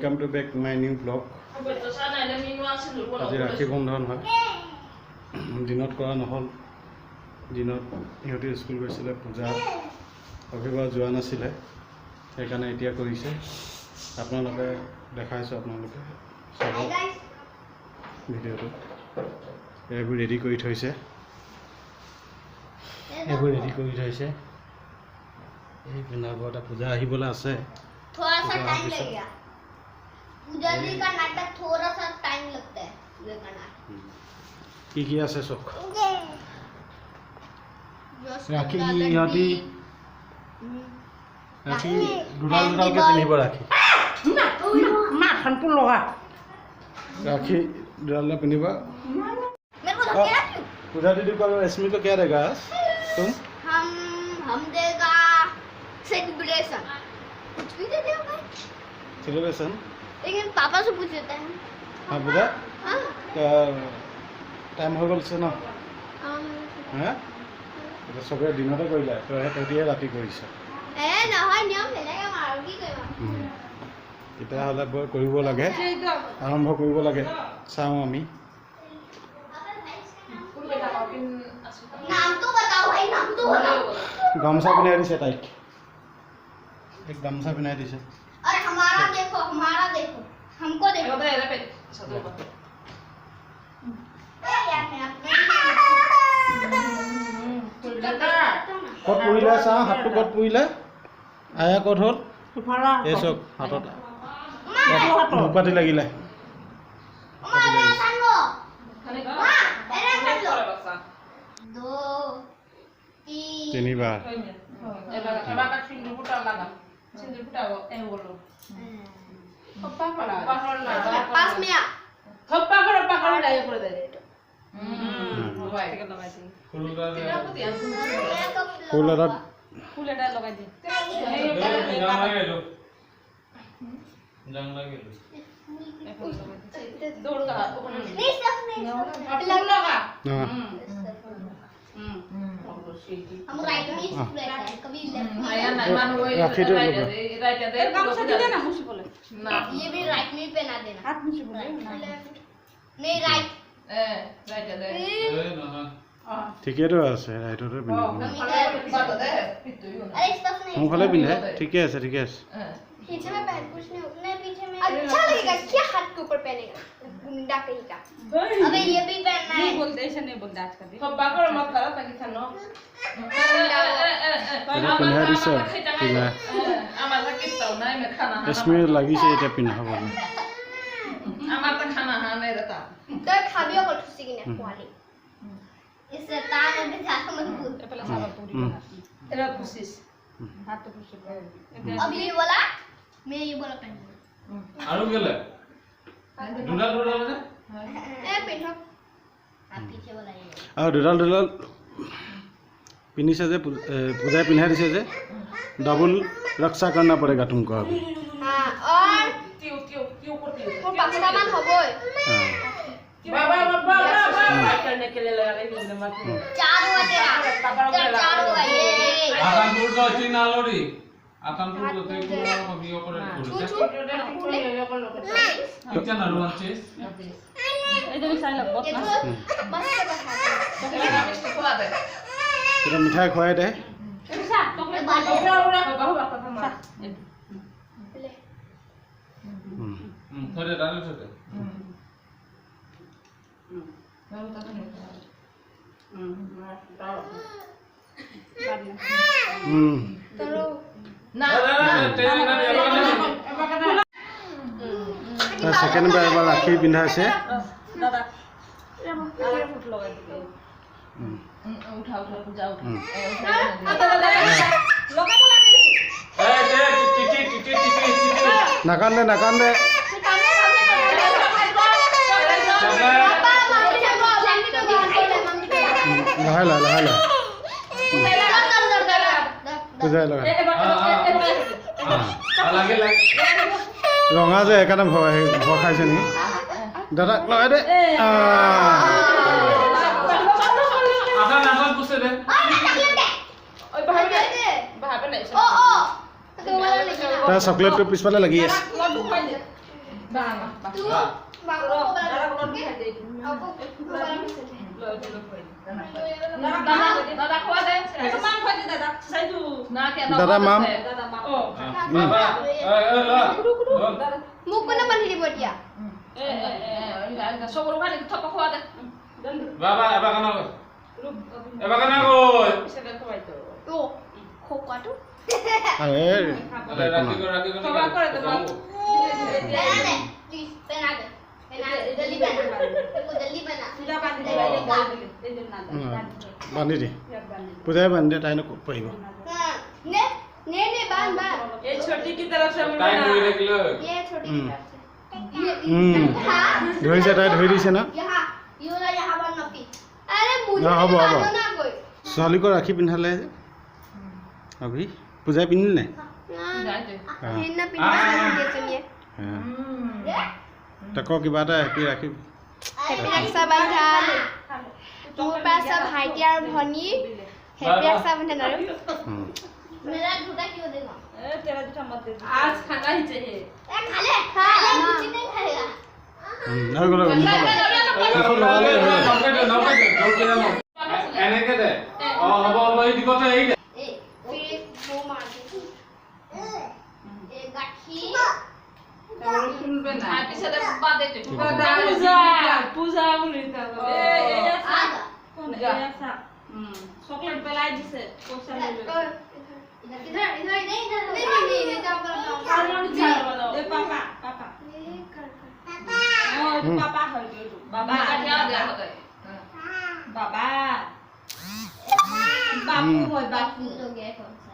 Welcome to back my new vlog. আজি ৰাখি বন্ধন হয় দিনত কৰা নহল দিনত ইহঁতে স্কুল গৈছিলে পূজা অভিভাৱক যোৱা নাছিলে সেইকাৰণে এতিয়া কৰিছে আপোনালোকে দেখাইছো আপোনালোকে চাব ভিডিঅ'টো এইবোৰ ৰেডি কৰি থৈছে এই পিনাব এটা পূজা আহিবলৈ আছে थोड़ा सा टाइम लगेगा पूजा जी का नाटक थोड़ा सा टाइम लगता है ये करना की আছে সব রাখি ইহঁতি ৰাখি দুডালকে পিন্ধিব ৰাখি মা খানপুৰ লগা राखी डालना पिनीबा मेरे को धक्के ना पूजा दीदी को रश्मि को क्या देगा तुम हम देगा सेलिब्रेशन कुछ भी दे देगा सेलिब्रेशन लेकिन पापा से पूछ लेते हैं हाँ पूजा हाँ टाइम हो गल से ना हाँ तो सब दिनते करिला तो तोटिए राति करिছে ए নহয় নিয়ম বেলেগে মাৰো কি কৰিবা এটা হলে কৰিব লাগে আৰম্ভ কৰিব লাগে চাও আমি नाम तो बताओ भाई नाम तो बताओ गामसा पिनाई दिसे ताइक एक गामसा पिनाई दिसे अरे हमारा देखो हमको देखो कत पुइला सा हातটো कत पुइला आया कत हल ए सब हातत मुपाती লাগিলা दो তিনিবাৰ पास में आ ফুল এটা লগাই দি हम राइट में कभी लेफ्ट ये भी राइट में पहना देना हाथ मुझे बोले नहीं राइट ঠিকে তো আছে রাইটতে পিন্ধে अरे स्टफ नहीं हम फले पिন্ধे ঠিকে আছে पीछे में पहन कुछ नहीं उतने पीछे में अच्छा लगेगा क्या हाथ के ऊपर पहनेगा गुंडा कहीं का अबे ये भी पहनना है नहीं बोलते ऐसे नहीं बोलते आज का दिन পিন্ধা দিছে পিন্ধা কাশ্মীৰ লাগিছে এতিয়া পিন্ধাব तो खाबियो को ठुसी की ने वाली इससे तान में ज्यादा मजबूत पहले सारा पूरी एरा कोशिश हाथ तो खुशी अब ये बोला मैं ये बोला पहन आरो गेले दुडाल ने ए पहनो आप पीछे बोला ये और दुडाल पिनिसे जे पूजा पिन्हा दिसे जे डबल रक्षा करना पड़ेगा तुमको अभी हां और क्यों करती वो पाकिस्तान होबो बाबा करने के लिए लगा रही हूं मत चार हुआ तेरा चार हुआ ये आकानपुर तो अच्छी नालोड़ी आकानपुर तो ते को बियो करे किचन अलवन चीज एकदम साइल बहुत ना बस এটা মিঠাই খুৱাই দে थोड़े डाल सकते সেকেন্ড বাৰ এবাৰ ৰাখি পিন্ধাইছে दादा फुट लगाई दे उठा पूजा उठा लगा बोला ए टिटी নাকান্দে লাহে লাহে পূজাই লগা लगे ৰঙা যে সেইকাৰণে ভয় খাইছে নেকি দাদা লগাই দে आसान पूछे दे ओ তাৰ চকলেটটো পিছফালে লাগি আছে तू बाबू को बोला दादा को भी है दे आपको बोला लो दादा खवा दे एक मान खवा दे दादा सही तू ना के दादा माम दादा माम ओ বাবা मुख को ना बांधी দিব এতিয়া সবর খালি থপ খवा দে বাবা এবাৰ কানা গৈ সেটা খवाই তো ও খোকাটো আৰে ৰাখি খवा করে দে মা पहना प्लीज पहना जल्दी पहना देखो जल्दी पहना सीधा बांध दे दे ना বান্ধি দে পূজাই বান্ধি দে তাই নপৰিব हां ने ने ने बांध बांध ये छोटी की तरफ से টাইম मुड़ना ধৰি থাকিলে ये छोटी की तरफ से ये हां ধৰিছে তাই ধৰি দিছে না यहाँ ये वाला यहाँ बांधना प्लीज अरे मुझे ना, हब, हब। बांधो ना कोई ছোৱালীকো ৰাখি পিন্ধালে যে অভি পূজাই পিন্ধিল নাই हिन्ना पिन्ना ये सुनिए তাকো কিবা এটা হেপি ৰাখি हैप्पी रक्षा बंधन मोर पास सब भाईटी और भनी हैप्पी रक्षा बंधन और मेरा झूठा क्यों देगा ए तेरा जूठा मत दे आज खाना ही चाहिए खा ले कुछ नहीं खाएगा আৰু গ'ল এনেকে দে হ'ব এই দিগতে এই দে ए फिर एक वो मार दे एक गाठी सुनबे ना पीछे दे बात दे पूजा पूजा बोलिता ए ऐसा कौन है ऐसा चॉकलेट पेलाई दिसे कोसा ले इधर इधर नहीं इधर नहीं जाओ ए पापा पापा ओ पापा हो गयो बाबा क्या दे होता है बाबा बापू होय बापू हो गया कौन सा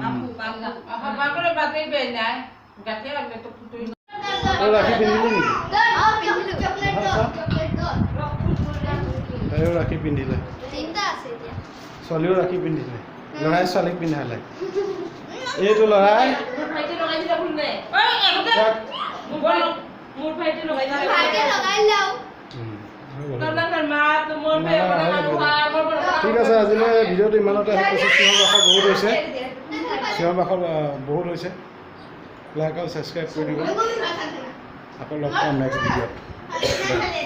बापू बापू बापू रे बात ही बेन है गाते लगले तो फुटोई তই ৰাখি পিন্ধিলি নেকি चॉकलेट दो चॉकलेट दो তাইও ৰাখি পিন্ধিলে चिंता से दिया ছোৱালীও ৰাখি পিন্ধিলে ল'ৰাই ছোৱালীক পিন্ধালে এইটো ল'ৰাই मोर भाईटी लगाई दिला भूलने ओए मोर भाईटी लगाई दिला भागे लगाई लाओ करना कर मां तो मोर पे बना मोर ঠিক আছে আজিলৈ ভিডিঅ'টো ইমানতে শেষ কৰিছোঁ চিঞৰ বাখৰ বহুত হৈছে চিঞৰ বাখৰ বহুত হৈছে লাইক আৰু ছাবস্ক্ৰাইব কৰি দিব আকৌ লগ পাম নেক্সট ভিডিঅ'ত लेता है